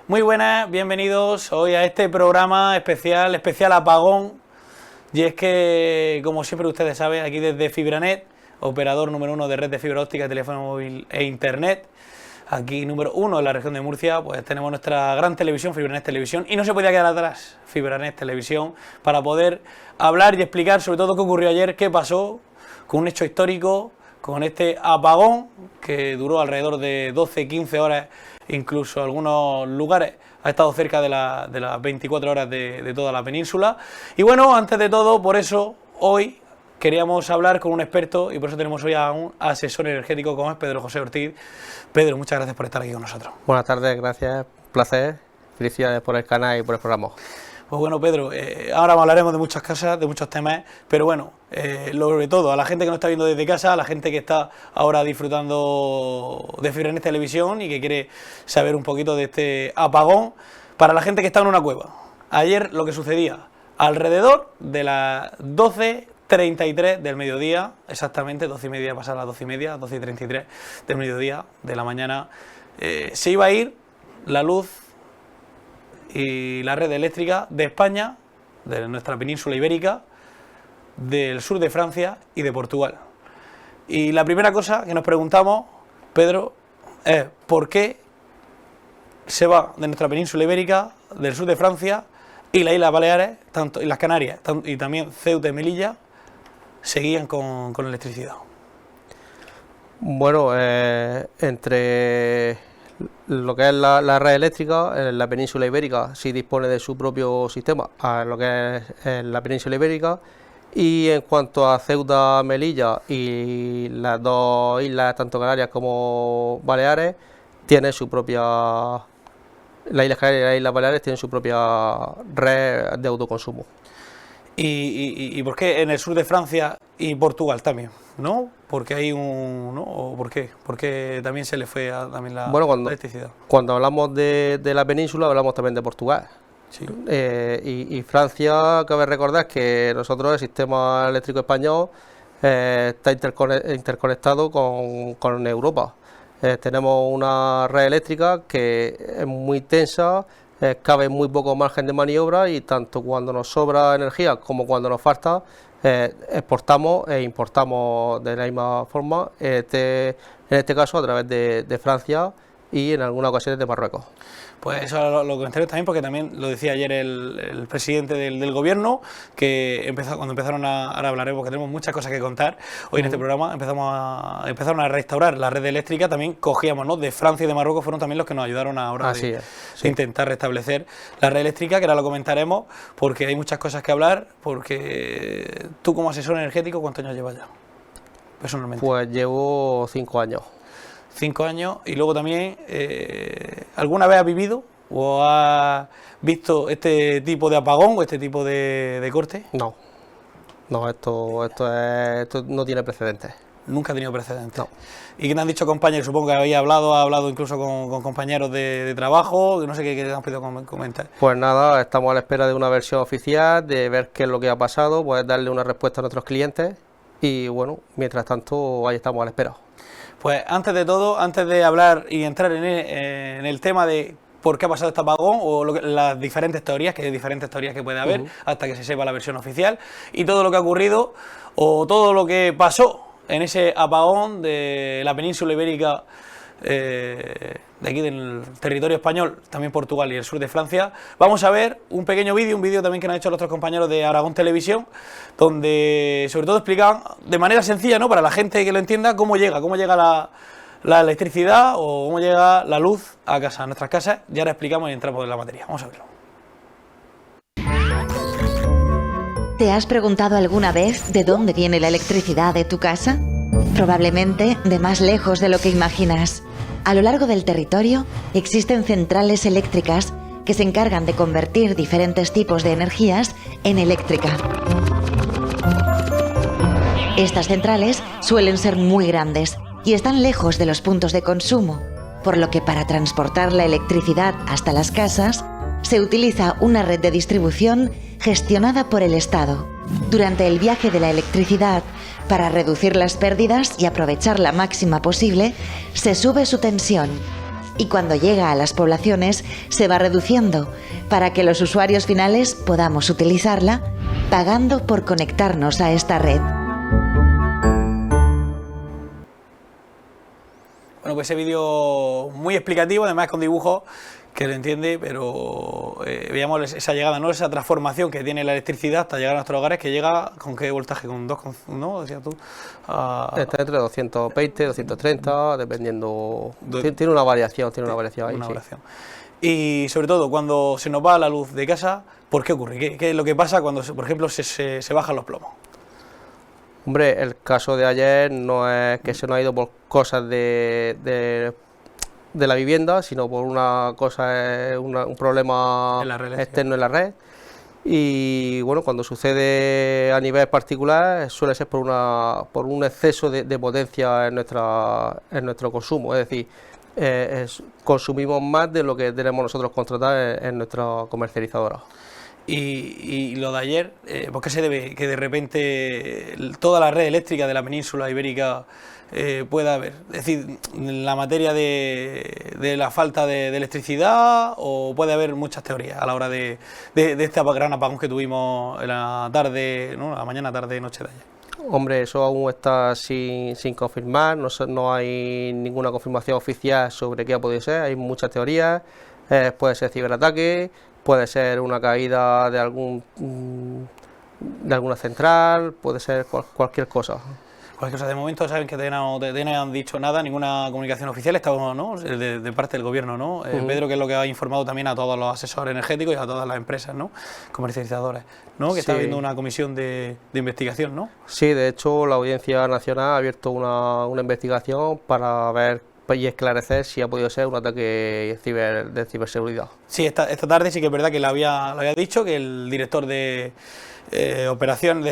Muy buenas, bienvenidos hoy a este programa especial apagón. Y es que, como siempre ustedes saben, aquí desde Fibranet, operador número 1 de red de fibra óptica, teléfono móvil e internet, aquí número 1 en la región de Murcia, pues tenemos nuestra gran televisión, Fibranet Televisión, y no se podía quedar atrás Fibranet Televisión para poder hablar y explicar sobre todo qué ocurrió ayer, qué pasó con un hecho histórico, con este apagón que duró alrededor de 12-15 horas, incluso algunos lugares ha estado cerca de las 24 horas de toda la península. Y bueno, antes de todo, por eso hoy queríamos hablar con un experto y por eso tenemos hoy a un asesor energético como es Pedro José Ortiz. Pedro, muchas gracias por estar aquí con nosotros. Buenas tardes, gracias, placer, felicidades por el canal y por el programa. Pues bueno, Pedro, ahora hablaremos de muchas cosas, de muchos temas, pero bueno, sobre todo a la gente que nos está viendo desde casa, a la gente que está ahora disfrutando de Fibranet Televisión y que quiere saber un poquito de este apagón, para la gente que está en una cueva. Ayer lo que sucedía, alrededor de las 12:33 del mediodía, exactamente 12:30, pasadas las 12:30, 12:33 del mediodía de la mañana, se iba a ir la luz y la red eléctrica de España, de nuestra península ibérica, del sur de Francia y de Portugal. Y la primera cosa que nos preguntamos, Pedro, es ¿por qué se va de nuestra península ibérica, del sur de Francia y las Islas Baleares, tanto y las Canarias, y también Ceuta y Melilla, seguían con electricidad? Bueno, entre lo que es la red eléctrica, la península ibérica sí dispone de su propio sistema, a lo que es la península ibérica, y en cuanto a Ceuta, Melilla y las dos islas, tanto Canarias como Baleares, tiene su propia, las Islas Canarias y las Islas Baleares tienen su propia red de autoconsumo. ¿Y por qué en el sur de Francia y Portugal también? ¿No? Porque hay un... ¿no? ¿O por qué? Porque también se le fue también la electricidad. Cuando hablamos de la península, hablamos también de Portugal. Sí. Y Francia, cabe recordar que nosotros, el sistema eléctrico español, está interconectado con Europa. Tenemos una red eléctrica que es muy tensa, cabe muy poco margen de maniobra y tanto cuando nos sobra energía como cuando nos falta, exportamos e importamos de la misma forma, en este caso a través de Francia y en algunas ocasiones de Marruecos. Pues eso lo comentaré también porque también lo decía ayer el presidente del gobierno, que cuando empezaron ahora hablaremos porque tenemos muchas cosas que contar hoy en este programa, empezaron a restaurar la red eléctrica, también cogíamos, ¿no? De Francia y de Marruecos fueron también los que nos ayudaron ahora de intentar restablecer la red eléctrica, que ahora lo comentaremos porque hay muchas cosas que hablar, porque tú como asesor energético, ¿cuántos años llevas ya? Personalmente. Pues llevo 5 años. 5 años, y luego también, ¿alguna vez has vivido o has visto este tipo de apagón o este tipo de corte? No, esto no tiene precedentes. Nunca ha tenido precedentes. No. ¿Y qué te han dicho compañeros? Supongo que ha hablado incluso con compañeros de trabajo, no sé qué te han pedido comentar. Pues nada, estamos a la espera de una versión oficial, de ver qué es lo que ha pasado, pues darle una respuesta a nuestros clientes y bueno, mientras tanto ahí estamos a la espera. Pues antes de todo, antes de hablar y entrar en el tema de por qué ha pasado este apagón o las diferentes teorías, que hay diferentes teorías que puede haber hasta que se sepa la versión oficial, y todo lo que ha ocurrido o todo lo que pasó en ese apagón de la península ibérica, de aquí del territorio español, también Portugal y el sur de Francia, vamos a ver un pequeño vídeo, un vídeo también que nos han hecho nuestros compañeros de Aragón Televisión, donde sobre todo explican de manera sencilla, ¿no? Para la gente que lo entienda, cómo llega la electricidad o cómo llega la luz a casa, a nuestras casas. Ya ahora explicamos y entramos en la materia. Vamos a verlo. ¿Te has preguntado alguna vez de dónde viene la electricidad de tu casa? Probablemente de más lejos de lo que imaginas. A lo largo del territorio existen centrales eléctricas que se encargan de convertir diferentes tipos de energías en eléctrica. Estas centrales suelen ser muy grandes y están lejos de los puntos de consumo, por lo que para transportar la electricidad hasta las casas se utiliza una red de distribución gestionada por el Estado. Durante el viaje de la electricidad, para reducir las pérdidas y aprovechar la máxima posible, se sube su tensión. y cuando llega a las poblaciones se va reduciendo para que los usuarios finales podamos utilizarla pagando por conectarnos a esta red. Bueno, pues ese vídeo muy explicativo, además con dibujos que lo entiende, pero veíamos esa llegada, ¿no? Esa transformación que tiene la electricidad hasta llegar a nuestros hogares, que llega ¿con qué voltaje? ¿Con 2,1? ¿No? Decías tú. Está entre 220, 230, dependiendo. Tiene una variación, ahí. Una sí. variación. Y sobre todo, cuando se nos va la luz de casa, ¿por qué ocurre? ¿Qué es lo que pasa cuando, por ejemplo, se bajan los plomos? Hombre, el caso de ayer no es que se nos ha ido por cosas de la vivienda, sino por un problema externo en la red. Y bueno, cuando sucede a nivel particular suele ser por un exceso de potencia en nuestro consumo, es decir, consumimos más de lo que tenemos nosotros contratado en nuestra comercializadora. Y lo de ayer, ¿por qué se debe que de repente toda la red eléctrica de la península ibérica pueda haber? Es decir, la materia de la falta de electricidad, o puede haber muchas teorías a la hora de este gran apagón que tuvimos en la tarde, ¿no? La mañana, tarde, noche de ayer. Hombre, eso aún está sin confirmar, no hay ninguna confirmación oficial sobre qué ha podido ser, hay muchas teorías, puede ser ciberataque, puede ser una caída de alguna central, puede ser cualquier cosa. Cualquier cosa. De momento saben que no han dicho nada, ninguna comunicación oficial, estamos, ¿no? de parte del gobierno, ¿no? Pedro, que es lo que ha informado también a todos los asesores energéticos y a todas las empresas, ¿no? Comercializadoras, ¿no? Que está habiendo una comisión de investigación, ¿no? Sí, de hecho la Audiencia Nacional ha abierto una investigación para ver y esclarecer si ha podido ser un ataque de ciberseguridad. Sí, esta tarde sí que es verdad que lo había dicho, que el director de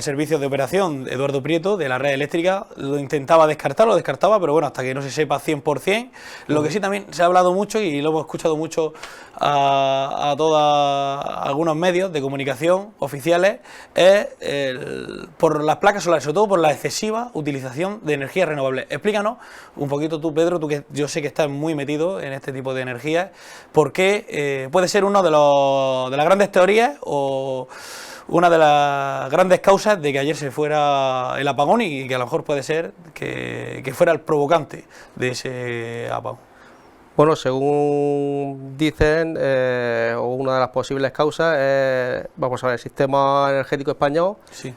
servicios de operación, Eduardo Prieto, de la red eléctrica, lo descartaba, pero bueno, hasta que no se sepa 100%. Lo que sí también se ha hablado mucho, y lo hemos escuchado mucho a algunos medios de comunicación oficiales, es por las placas solares, sobre todo por la excesiva utilización de energías renovables. Explícanos un poquito tú, Pedro, tú que yo sé que estás muy metido en este tipo de energías, por qué puede ser una de las grandes teorías o una de las grandes causas de que ayer se fuera el apagón, y que a lo mejor puede ser que fuera el provocante de ese apagón. Bueno, según dicen, una de las posibles causas es, vamos a ver, el sistema energético español sí.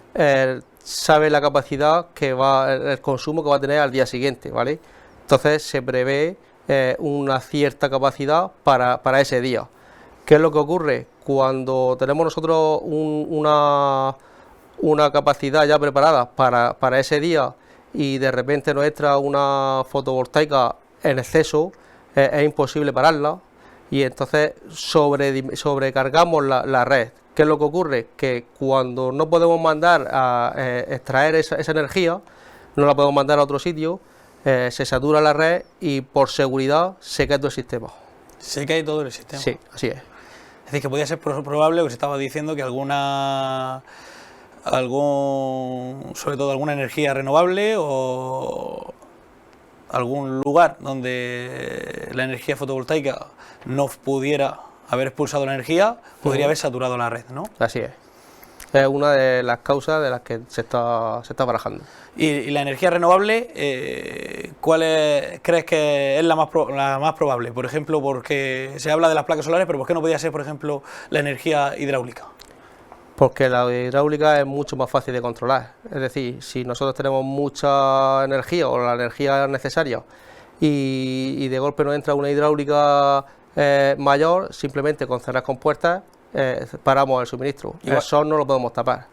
Sabe la capacidad el consumo que va a tener al día siguiente, ¿vale? Entonces se prevé una cierta capacidad para ese día. ¿Qué es lo que ocurre? Cuando tenemos nosotros una capacidad ya preparada para ese día y de repente nos entra una fotovoltaica en exceso, es imposible pararla, y entonces sobrecargamos la red. ¿Qué es lo que ocurre? Que cuando no podemos mandar a extraer esa energía, no la podemos mandar a otro sitio, se satura la red y por seguridad se cae todo el sistema. Se cae todo el sistema. Sí, así es. Es decir, que podía ser probable, lo que se estaba diciendo, que sobre todo alguna energía renovable o algún lugar donde la energía fotovoltaica no pudiera haber expulsado la energía, podría haber saturado la red, ¿no? Así es. Es una de las causas de las que se está barajando. ¿Y la energía renovable, cuál crees que es la más probable? Por ejemplo, porque se habla de las placas solares, pero ¿por qué no podía ser, por ejemplo, la energía hidráulica? Porque la hidráulica es mucho más fácil de controlar. Es decir, si nosotros tenemos mucha energía o la energía necesaria y de golpe nos entra una hidráulica mayor, simplemente con cerrar compuertas paramos el suministro. El sol no lo podemos tapar.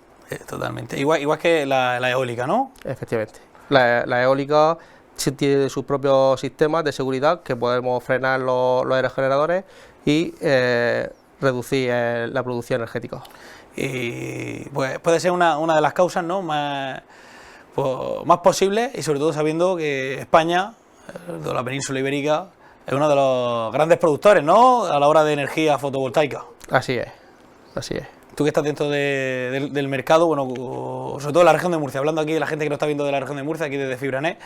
Totalmente. Igual que la eólica, ¿no? Efectivamente. La eólica tiene sus propios sistemas de seguridad que podemos frenar los aerogeneradores y reducir la producción energética. Y pues puede ser una de las causas, ¿no? más posibles, y sobre todo sabiendo que España, la península ibérica, es uno de los grandes productores, ¿no? A la hora de energía fotovoltaica. Así es, así es. tú que estás dentro del mercado, bueno, sobre todo en la región de Murcia, hablando aquí de la gente que nos está viendo de la región de Murcia, aquí desde Fibranet,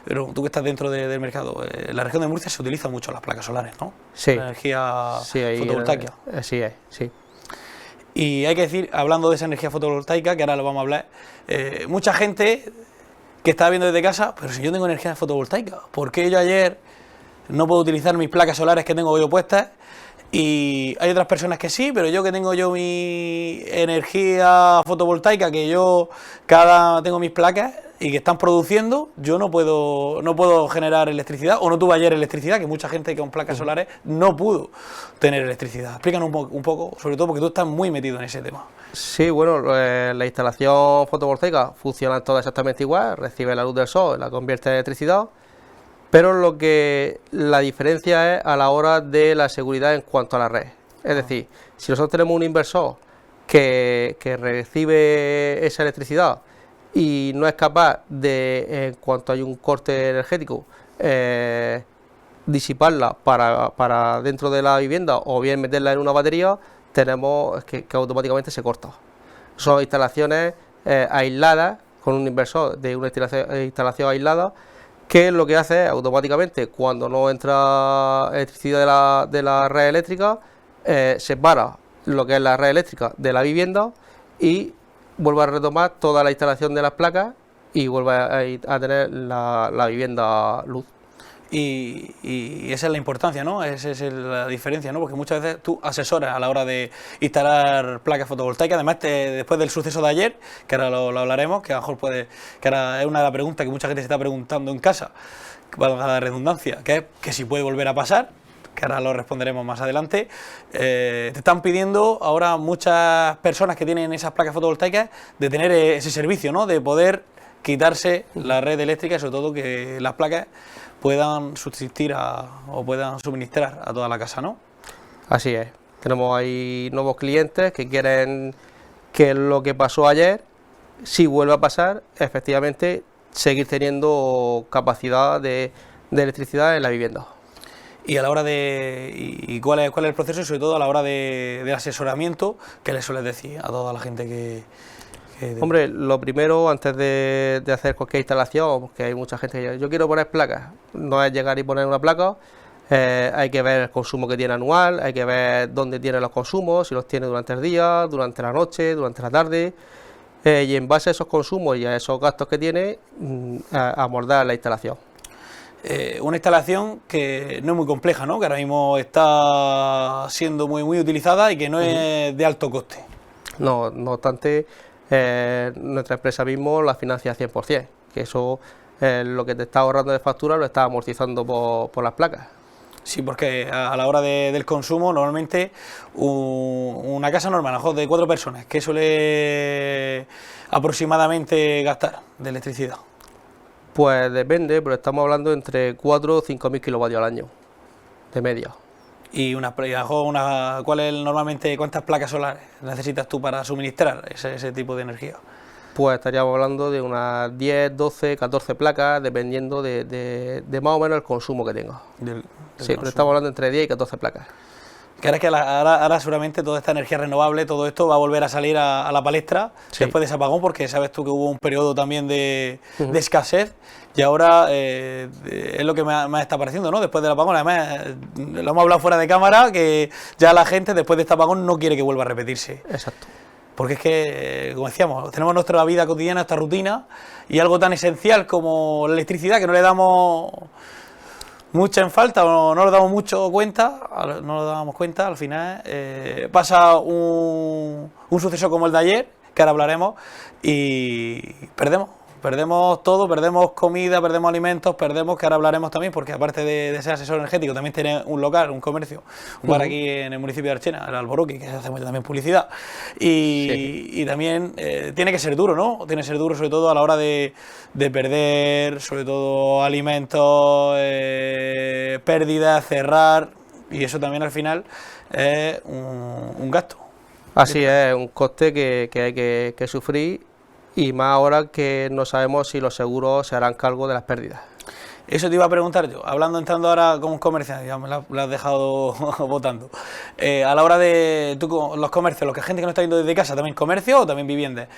pero tú que estás dentro del mercado, en la región de Murcia se utilizan mucho las placas solares, ¿no? Sí. La energía fotovoltaica. Sí, sí. Y hay que decir, hablando de esa energía fotovoltaica, que ahora lo vamos a hablar, mucha gente que está viendo desde casa, pero si yo tengo energía fotovoltaica, ¿por qué yo ayer no puedo utilizar mis placas solares que tengo yo puestas? Y hay otras personas que sí, pero yo que tengo yo mi energía fotovoltaica, que yo tengo mis placas y que están produciendo, yo no puedo generar electricidad, o no tuve ayer electricidad, que mucha gente con placas solares no pudo tener electricidad. Explícanos un poco, sobre todo porque tú estás muy metido en ese tema. Sí, bueno, la instalación fotovoltaica funciona toda exactamente igual, recibe la luz del sol, la convierte en electricidad, pero la diferencia es a la hora de la seguridad en cuanto a la red. Es decir, si nosotros tenemos un inversor que recibe esa electricidad y no es capaz de, en cuanto hay un corte energético, disiparla para dentro de la vivienda o bien meterla en una batería, tenemos que automáticamente se corta. Son instalaciones aisladas, con un inversor de una instalación aislada, que lo que hace es automáticamente, cuando no entra electricidad de la red eléctrica, separa lo que es la red eléctrica de la vivienda y vuelve a retomar toda la instalación de las placas y vuelve a tener la vivienda luz. Y esa es la importancia, ¿no? Esa es la diferencia, ¿no? Porque muchas veces tú asesoras a la hora de instalar placas fotovoltaicas. Además, después del suceso de ayer, que ahora lo hablaremos, que a lo mejor que ahora es una de las preguntas que mucha gente se está preguntando en casa, valga la redundancia, que es que si puede volver a pasar, que ahora lo responderemos más adelante. Te están pidiendo ahora muchas personas que tienen esas placas fotovoltaicas de tener ese servicio, ¿no? De poder quitarse la red eléctrica y sobre todo que las placas puedan subsistir o puedan suministrar a toda la casa, ¿no? Así es. Tenemos ahí nuevos clientes que quieren que lo que pasó ayer, si vuelve a pasar, efectivamente seguir teniendo capacidad de electricidad en la vivienda. Y a la hora de cuál es el proceso y sobre todo a la hora del asesoramiento, ¿qué le sueles decir a toda la gente que Hombre, lo primero, antes de hacer cualquier instalación, porque hay mucha gente que dice, yo quiero poner placas, no es llegar y poner una placa, hay que ver el consumo que tiene anual, hay que ver dónde tiene los consumos, si los tiene durante el día, durante la noche, durante la tarde, y en base a esos consumos y a esos gastos que tiene, amordar la instalación. Una instalación que no es muy compleja, ¿no? Que ahora mismo está siendo muy utilizada y que no es de alto coste. No obstante, nuestra empresa mismo la financia 100%, que eso lo que te está ahorrando de factura lo está amortizando por las placas. Sí, porque a la hora del consumo, normalmente una casa normal, a lo mejor de 4 personas, ¿qué suele aproximadamente gastar de electricidad? Pues depende, pero estamos hablando entre 4 o 5.000 kilovatios al año, de media. Y normalmente cuántas placas solares necesitas tú para suministrar ese tipo de energía? Pues estaríamos hablando de unas 10, 12, 14 placas, dependiendo de más o menos el consumo que tenga. Sí, pero estamos hablando entre 10 y 14 placas. Que ahora es que ahora seguramente toda esta energía renovable, todo esto va a volver a salir a la palestra después de ese apagón, porque sabes tú que hubo un periodo también de escasez y ahora es lo que me está pareciendo, ¿no? Después del apagón, además lo hemos hablado fuera de cámara, que ya la gente después de este apagón no quiere que vuelva a repetirse. Exacto. Porque es que, como decíamos, tenemos nuestra vida cotidiana, nuestra rutina, y algo tan esencial como la electricidad, que no le damos mucho en falta o no nos damos cuenta, al final pasa un suceso como el de ayer, que ahora hablaremos, y perdemos todo, perdemos comida, perdemos alimentos, perdemos, que ahora hablaremos también, porque aparte de ser asesor energético, también tiene un local, un comercio, un bar aquí en el municipio de Archena, el Alboroqui, que hacemos también publicidad, y también tiene que ser duro, ¿no? Tiene que ser duro sobre todo a la hora de perder, sobre todo alimentos, pérdidas, cerrar, y eso también al final es un gasto. Así es, un coste que hay que sufrir, y más ahora que no sabemos si los seguros se harán cargo de las pérdidas. Eso te iba a preguntar yo, entrando ahora con un comerciante, ya me la has dejado votando. A la hora de los comercios, los que gente que no está yendo desde casa, también comercio o también viviendas,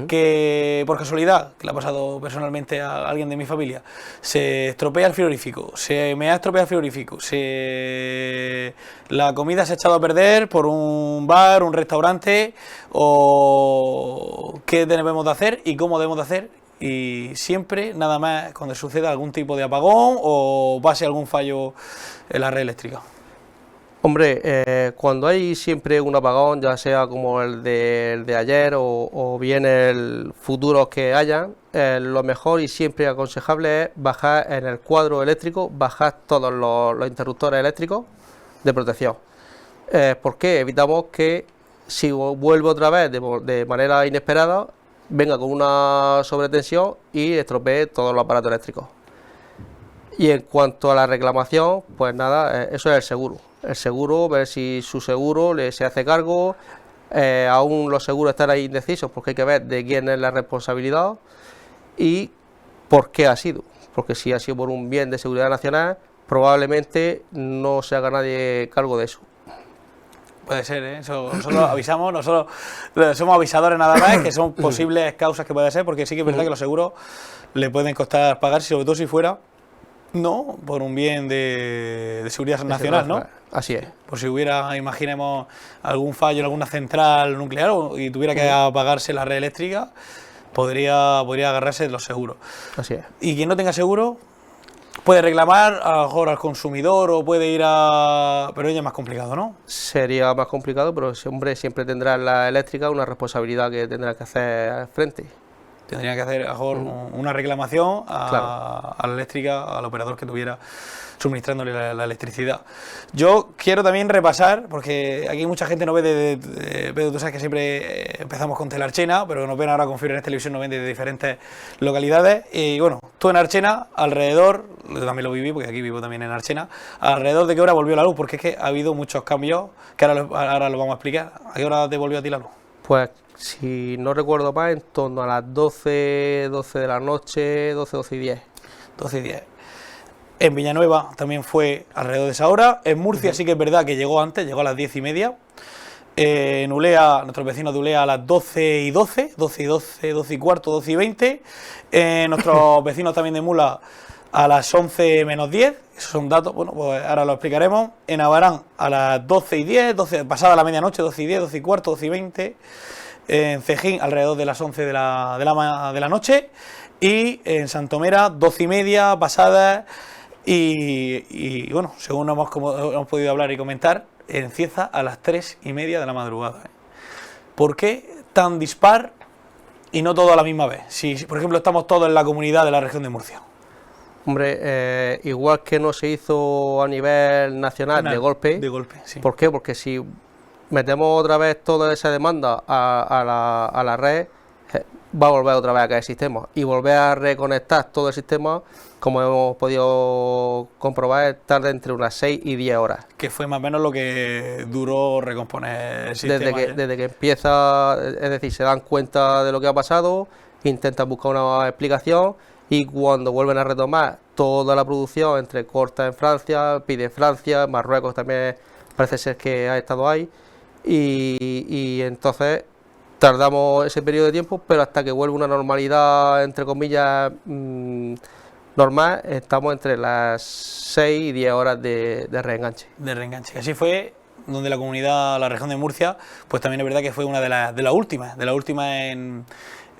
que por casualidad, que le ha pasado personalmente a alguien de mi familia, se estropea el frigorífico, se me ha estropeado el frigorífico, la comida se ha echado a perder por un bar, un restaurante, o qué debemos de hacer y cómo debemos de hacer. Y siempre, nada más, cuando suceda algún tipo de apagón o pase algún fallo en la red eléctrica. Hombre, cuando hay siempre un apagón, ya sea como el de ayer o bien el futuro que haya, lo mejor y siempre aconsejable es bajar en el cuadro eléctrico, bajar todos los interruptores eléctricos de protección. ¿Por qué? Evitamos que si vuelve otra vez de manera inesperada, venga con una sobretensión y estropee todos los aparatos eléctricos. Y en cuanto a la reclamación, pues nada, eso es el seguro. El seguro, ver si su seguro se hace cargo, aún los seguros están ahí indecisos porque hay que ver de quién es la responsabilidad y por qué ha sido. Porque si ha sido por un bien de seguridad nacional, probablemente no se haga nadie cargo de eso. Puede ser, ¿eh? Nosotros avisamos, nosotros somos avisadores nada más, que son posibles causas que puede ser, porque sí que es verdad que los seguros le pueden costar pagar, sobre todo si fuera, no, por un bien de seguridad nacional, ¿no? Así es. Por si hubiera, imaginemos, algún fallo en alguna central nuclear y tuviera que apagarse la red eléctrica, podría agarrarse de los seguros. Así es. Y quien no tenga seguro puede reclamar a lo mejor al consumidor o puede ir a... pero ya es más complicado, ¿no? Sería más complicado, pero hombre, siempre tendrá la eléctrica una responsabilidad que tendrá que hacer frente. Tendría que hacer a lo mejor una reclamación Claro. a la eléctrica, al operador que tuviera suministrándole la electricidad. Yo quiero también repasar, porque aquí mucha gente nos ve Pedro, tú sabes que siempre empezamos con Telarchena, pero nos ven ahora con Fibrenet Televisión, nos ven de diferentes localidades. Y bueno, tú en Archena, alrededor, yo también lo viví, porque aquí vivo también en Archena, alrededor de qué hora volvió la luz, porque es que ha habido muchos cambios, que ahora lo vamos a explicar. ¿A qué hora te volvió a ti la luz? Pues si no recuerdo mal, en torno a las 12 de la noche, 12 y 10. 12 y 10. En Villanueva también fue alrededor de esa hora. En Murcia sí que es verdad que llegó antes, llegó a las 10:30. En Ulea, nuestros vecinos de Ulea, a las 12 y 12, 12 y 12, 12 y cuarto, 12 y 20. Nuestros vecinos también de Mula a las 11 menos 10. Esos son datos, bueno, pues ahora lo explicaremos. En Abarán a las 12 y 10, 12, pasada la medianoche, 12 y 10, 12 y cuarto, 12 y 20. En Cejín alrededor de las 11 de la noche. Y en Santomera, 12 y media, pasadas. Y bueno, según hemos podido hablar y comentar, en Cieza a las 3:30 de la madrugada. ¿Por qué tan dispar y no todo a la misma vez? Si, por ejemplo, estamos todos en la comunidad de la región de Murcia. Hombre, igual que no se hizo a nivel nacional de golpe. De golpe, sí. ¿Por qué? Porque si metemos otra vez toda esa demanda a la red, va a volver otra vez a caer el sistema y volver a reconectar todo el sistema, como hemos podido comprobar, tarda entre unas 6 y 10 horas. Que fue más o menos lo que duró recomponer el sistema. Desde que empieza, es decir, se dan cuenta de lo que ha pasado, intentan buscar una explicación y cuando vuelven a retomar toda la producción, entre corta en Francia, pide Francia, Marruecos también parece ser que ha estado ahí y entonces tardamos ese periodo de tiempo, pero hasta que vuelve una normalidad, entre comillas, normal, estamos entre las 6 y 10 horas de reenganche. De reenganche. Así fue donde la comunidad, la región de Murcia, pues también es verdad que fue una de las últimas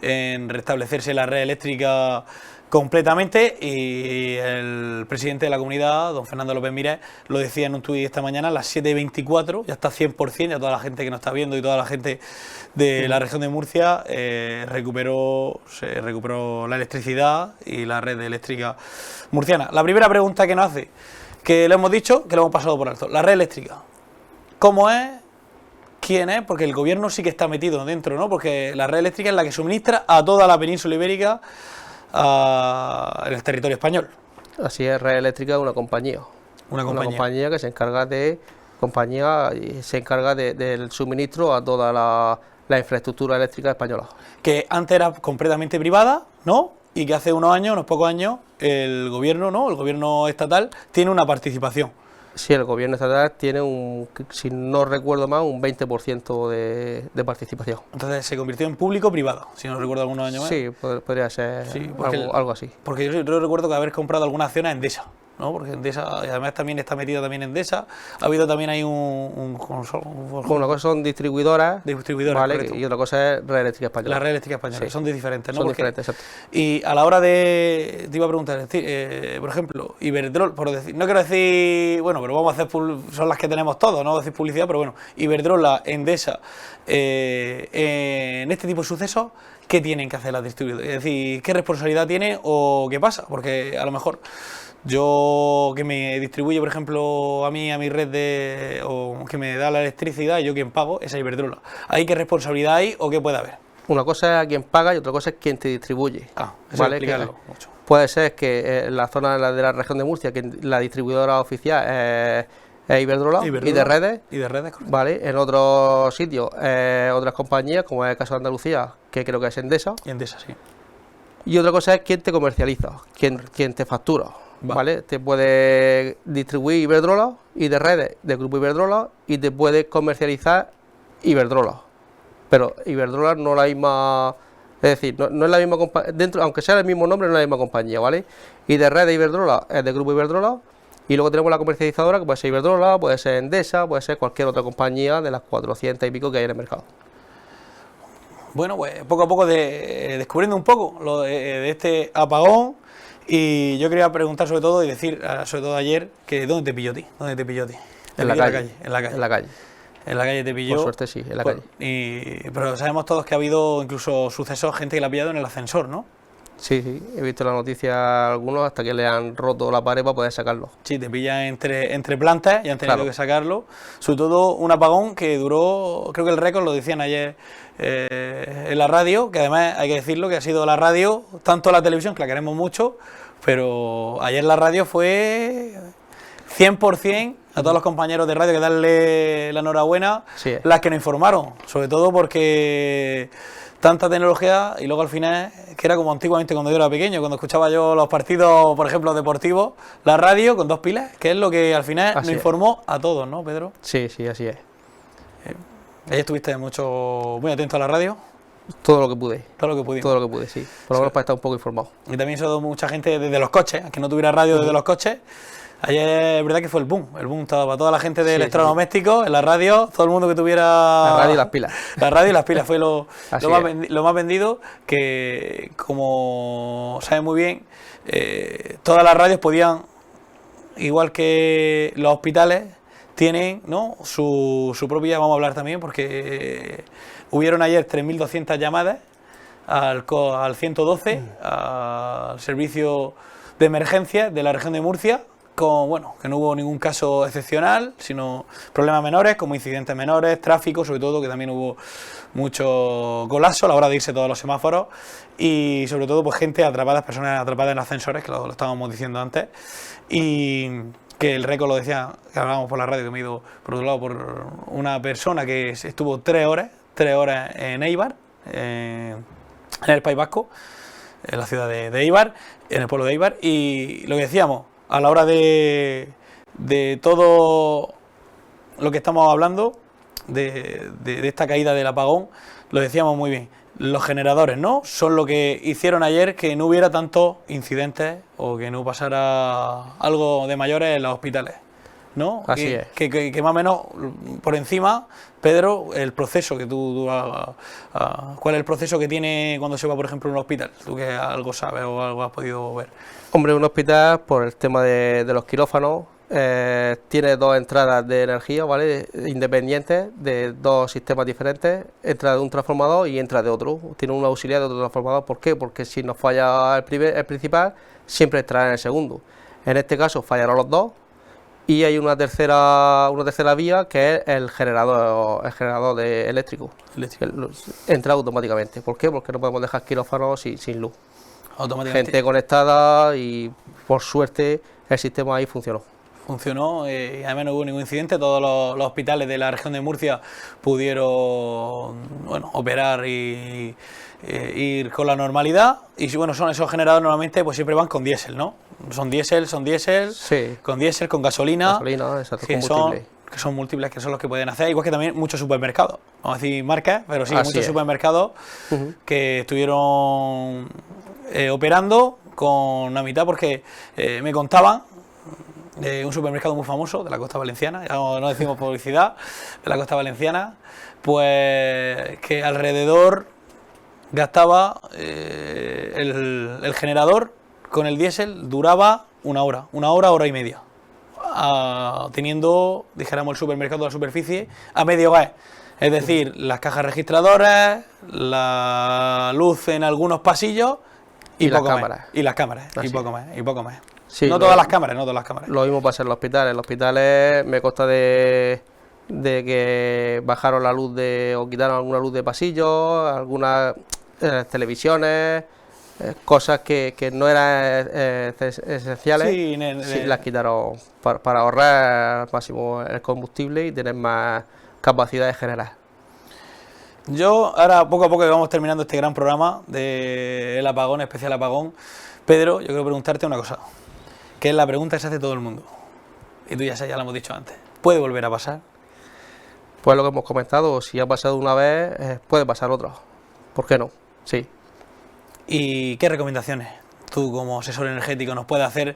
en restablecerse la red eléctrica completamente, y el presidente de la comunidad, don Fernando López Mírez, lo decía en un tuit esta mañana, a las 7:24, ya está 100%, ya toda la gente que nos está viendo y toda la gente de la región de Murcia se recuperó la electricidad y la red eléctrica murciana. La primera pregunta que nos hace, que le hemos dicho, que lo hemos pasado por alto, la red eléctrica, ¿cómo es? ¿Quién es? Porque el gobierno sí que está metido dentro, ¿no? Porque la red eléctrica es la que suministra a toda la península ibérica en el territorio español. Así es, Red Eléctrica es una compañía. Una compañía que se encarga del suministro a toda la infraestructura eléctrica española. Que antes era completamente privada, ¿no? y que hace unos pocos años, el gobierno, ¿no? El gobierno estatal tiene una participación. Sí, el gobierno estatal tiene si no recuerdo mal, un 20% de participación. Entonces se convirtió en público-privado, si no recuerdo algunos años más. Sí, podría ser algo así. Porque yo recuerdo que haber comprado algunas acciones en Endesa, ¿no? Porque Endesa, y además también está metida también en Endesa. Ha habido también ahí Bueno, una cosa son distribuidoras, ¿vale? Correcto. Y otra cosa es Red Eléctrica Española. La Red Eléctrica Española, Sí. son diferentes, ¿no? Son Porque, diferentes, exacto. y a la hora de... Te iba a preguntar, es decir, por ejemplo, Iberdrola, por decir, no quiero decir, bueno, pero vamos a hacer, son las que tenemos todos, no decir publicidad, pero bueno, Iberdrola, Endesa, en este tipo de sucesos, ¿qué tienen que hacer las distribuidoras? Es decir, ¿qué responsabilidad tienen o qué pasa? Porque a lo mejor yo que me distribuye, por ejemplo, a mí, a mi red o que me da la electricidad, yo quien pago, es a Iberdrola. ¿Ahí qué responsabilidad hay o qué puede haber? Una cosa es a quien paga y otra cosa es quien te distribuye. Eso ¿vale? explicarlo mucho. Puede ser que en la zona de la región de Murcia, que la distribuidora oficial es Iberdrola y de redes. Y de redes, correcto. ¿Vale? En otros sitios, otras compañías, como es el caso de Andalucía, que creo que es Endesa. Y Endesa, sí. Y otra cosa es quién te comercializa, quién te factura. ¿Vale? Te puede distribuir Iberdrola y de redes del grupo Iberdrola y te puede comercializar Iberdrola. Pero Iberdrola no es la misma, es decir, no es la misma compañía, aunque sea el mismo nombre, no es la misma compañía, ¿vale? Y de redes Iberdrola es del grupo Iberdrola y luego tenemos la comercializadora que puede ser Iberdrola, puede ser Endesa, puede ser cualquier otra compañía de las 400 y pico que hay en el mercado. Bueno, pues poco a poco descubriendo un poco lo de este apagón. Y yo quería preguntar sobre todo y decir, sobre todo ayer, que ¿dónde te pilló a ti? ¿Dónde te pilló a ti? En la calle. En la calle. En la calle. En la calle te pilló. Por suerte sí, en la calle. Pero sabemos todos que ha habido incluso sucesos, gente que la ha pillado en el ascensor, ¿no? Sí, he visto la noticia algunos hasta que le han roto la pared para poder sacarlo. Sí, te pillan entre plantas y han tenido que sacarlo. Sobre todo un apagón que duró, creo que el récord lo decían ayer en la radio, que además hay que decirlo que ha sido la radio, tanto la televisión, que la queremos mucho, pero ayer la radio fue 100%, a todos los compañeros de radio que darle la enhorabuena, sí, las que nos informaron, sobre todo porque tanta tecnología y luego al final, que era como antiguamente cuando yo era pequeño, cuando escuchaba yo los partidos, por ejemplo, deportivos, la radio con 2 pilas, que es lo que al final nos informó a todos, ¿no, Pedro? Sí, sí, así es. Ayer estuviste muy atento a la radio. Todo lo que pude. Todo lo que pudimos. Todo lo que pude, sí. Por lo menos para estar un poco informado. Y también eso mucha gente desde los coches, que no tuviera radio desde los coches. Ayer es verdad que fue el boom estaba para toda la gente de electrodomésticos, en la radio, todo el mundo que tuviera... La radio y las pilas. La radio y las pilas fue lo más vendido, que como saben muy bien, todas las radios podían, igual que los hospitales, tienen, ¿no?, su propia, vamos a hablar también, porque hubieron ayer 3.200 llamadas al 112, al servicio de emergencia de la región de Murcia, que no hubo ningún caso excepcional, sino problemas menores, como incidentes menores, tráfico, sobre todo, que también hubo mucho colapso a la hora de irse todos los semáforos, y sobre todo pues gente atrapada, personas atrapadas en ascensores, que lo estábamos diciendo antes, y que el récord lo decía, que hablábamos por la radio, que me he ido por otro lado, por una persona que estuvo 3 horas en Eibar, en el País Vasco, en la ciudad de Eibar, en el pueblo de Eibar, y lo que decíamos, a la hora de todo lo que estamos hablando, de esta caída del apagón, lo decíamos muy bien, los generadores, ¿no?, son lo que hicieron ayer que no hubiera tantos incidentes o que no pasara algo de mayores en los hospitales, ¿no? Así es. Que más o menos por encima, Pedro, el proceso que ¿cuál es el proceso que tiene cuando se va, por ejemplo, a un hospital? Tú que algo sabes o algo has podido ver. Hombre, un hospital, por el tema de los quirófanos, tiene 2 entradas de energía, ¿vale?, independientes, de 2 sistemas diferentes, entra de un transformador y entra de otro, tiene un auxiliar de otro transformador. ¿Por qué? Porque si nos falla el principal, siempre entrará en el segundo. En este caso fallaron los 2 y hay una tercera vía, que es el generador eléctrico. Entra automáticamente. ¿Por qué? Porque no podemos dejar quirófanos sin luz. Gente conectada y por suerte el sistema ahí funcionó. Funcionó, y además no hubo ningún incidente, todos los hospitales de la región de Murcia pudieron operar y ir con la normalidad. Y bueno, son esos generadores normalmente pues siempre van con diésel, ¿no? Son diésel, Sí. con diésel, con gasolina. Gasolina, exacto, que combustible. son múltiples, que son los que pueden hacer, igual que también muchos supermercados, vamos a decir marcas, pero sí, Así muchos es. supermercados que estuvieron operando con la mitad, porque me contaban de un supermercado muy famoso de la Costa Valenciana, ya no decimos publicidad, de la Costa Valenciana, pues que alrededor gastaba el generador con el diésel, duraba una hora y media. Teniendo, dijéramos, el supermercado de la superficie a medio gas, es decir, las cajas registradoras, la luz en algunos pasillos y las poco más. cámaras. Y las cámaras, Así y poco más, y poco más. Sí, no todas las cámaras, no todas las cámaras. Lo mismo pasa en los hospitales. En los hospitales me consta de que bajaron la luz o quitaron alguna luz de pasillo, algunas televisiones, cosas que no eran esenciales, Sí, sí las quitaron para ahorrar al máximo el combustible y tener más capacidad de generar. Yo, ahora poco a poco que vamos terminando este gran programa del apagón, especial apagón, Pedro, yo quiero preguntarte una cosa, que es la pregunta que se hace todo el mundo, y tú ya lo hemos dicho antes, ¿puede volver a pasar? Pues lo que hemos comentado, si ha pasado una vez, puede pasar otra. ¿Por qué no? Sí. ¿Y qué recomendaciones tú como asesor energético nos puedes hacer?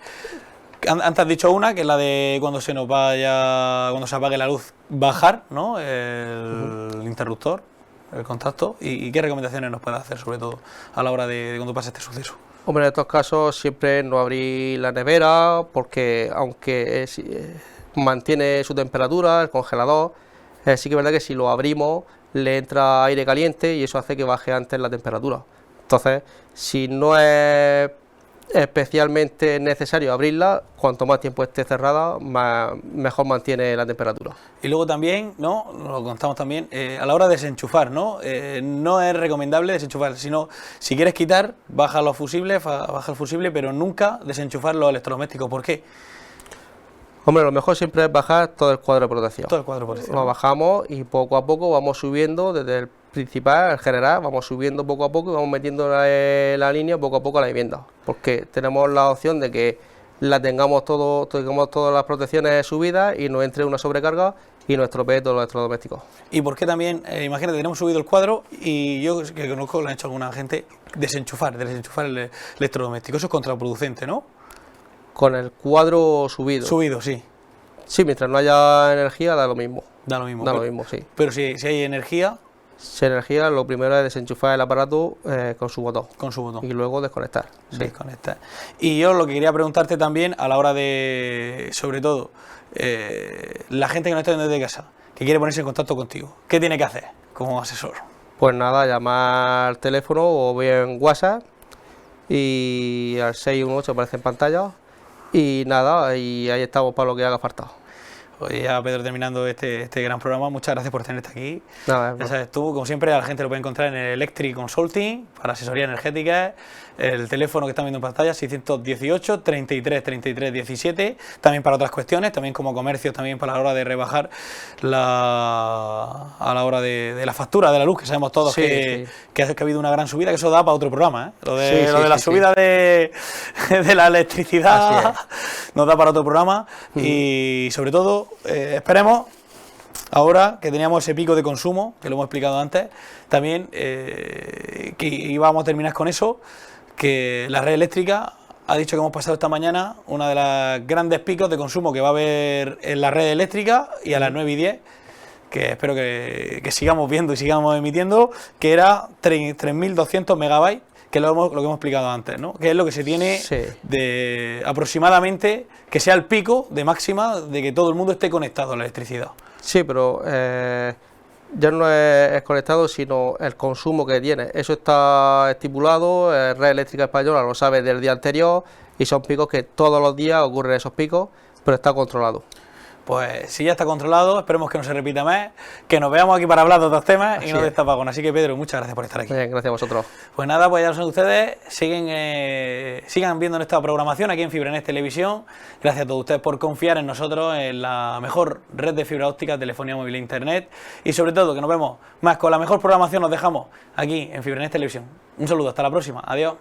Antes has dicho una, que es la de cuando se apague la luz, bajar, ¿no? El interruptor, el contacto. ¿Y qué recomendaciones nos puedes hacer, sobre todo, a la hora de cuando pase este suceso? Hombre, en estos casos siempre no abrir la nevera, porque aunque mantiene su temperatura, el congelador, sí que es verdad que si lo abrimos le entra aire caliente y eso hace que baje antes la temperatura. Entonces, si no es especialmente necesario abrirla, cuanto más tiempo esté cerrada, mejor mantiene la temperatura. Y luego también, ¿no? Lo contamos también, a la hora de desenchufar, ¿no? No es recomendable desenchufar, sino si quieres quitar, baja los fusibles, baja el fusible, pero nunca desenchufar los electrodomésticos. ¿Por qué? Hombre, lo mejor siempre es bajar todo el cuadro de protección. Todo el cuadro de protección. Lo bajamos y poco a poco vamos subiendo desde el principal, el general, vamos subiendo poco a poco y vamos metiendo la línea poco a poco a la vivienda. Porque tenemos la opción de que tengamos todas las protecciones subidas y nos entre una sobrecarga y nos estropee todos los electrodomésticos. Y por qué también, imagínate, tenemos subido el cuadro y yo que conozco, lo han hecho alguna gente, desenchufar el electrodoméstico. Eso es contraproducente, ¿no? Con el cuadro subido. Subido, sí. Sí, mientras no haya energía da lo mismo. Da lo mismo. Da lo mismo, sí. Pero si hay energía... Si hay energía, lo primero es desenchufar el aparato con su botón. Con su botón. Y luego desconectar. Sí. Desconectar. Y yo lo que quería preguntarte también, a la hora de, sobre todo, la gente que no está viendo desde casa, que quiere ponerse en contacto contigo, ¿qué tiene que hacer como asesor? Pues nada, llamar al teléfono o bien WhatsApp y al 618 aparece en pantalla y nada, y ahí estamos para lo que haga falta. Oye, ya Pedro, terminando este gran programa, muchas gracias por tenerte aquí. Nada, ya sabes tú, como siempre, a la gente lo puede encontrar en el Electric Consulting para asesoría energética, el teléfono que están viendo en pantalla, 618 33 33 17, también para otras cuestiones, también como comercios, también para la hora de rebajar a la hora de la factura de la luz, que sabemos todos que ha habido una gran subida, que eso da para otro programa, ¿eh? Lo de la subida de la electricidad nos da para otro programa y sobre todo esperemos ahora que teníamos ese pico de consumo, que lo hemos explicado antes, también que íbamos a terminar con eso, que la red eléctrica ha dicho que hemos pasado esta mañana una de las grandes picos de consumo que va a haber en la red eléctrica y a las 9:10, que espero que sigamos viendo y sigamos emitiendo, que era 3.200 megabytes, que es lo que hemos explicado antes, ¿no? Que es lo que se tiene de aproximadamente que sea el pico de máxima de que todo el mundo esté conectado a la electricidad. Sí, pero ya no es conectado, sino el consumo que tiene. Eso está estipulado, Red Eléctrica Española lo sabe del día anterior y son picos que todos los días ocurren esos picos, pero está controlado. pues si ya está controlado, esperemos que no se repita más, que nos veamos aquí para hablar de otros temas Así y no de es. este apagón. Así que Pedro, muchas gracias por estar aquí. Bien, gracias a vosotros. Pues nada, pues ya lo saben ustedes, sigan viendo nuestra programación aquí en Fibranet Televisión. Gracias a todos ustedes por confiar en nosotros, en la mejor red de fibra óptica, telefonía móvil e internet. Y sobre todo, que nos vemos más con la mejor programación, nos dejamos aquí en Fibranet Televisión. Un saludo, hasta la próxima, adiós.